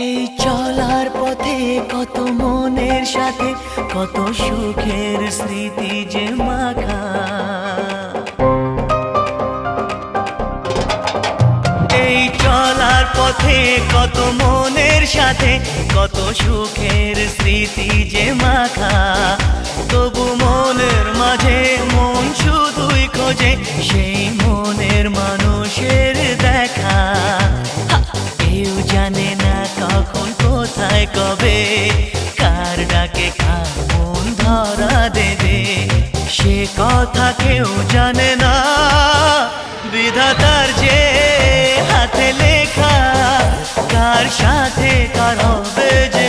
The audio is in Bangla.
এই চলার পথে কত মনের সাথে কত সুখের স্মৃতি যে মাখা। এই চলার পথে কত মনের সাথে কত সুখের স্মৃতি যে মাখা। তবু মনের মাঝে মন শুধুই খোঁজে সেই মনের মানুষের দেখা। কেউ জানে না কখন কোথায় কবে কার ডাকে কার মন ধরা দেবে, সে কথা কেউ জানে না। বিধাতার যে হাতে লেখা কার সাথে কার হবে যে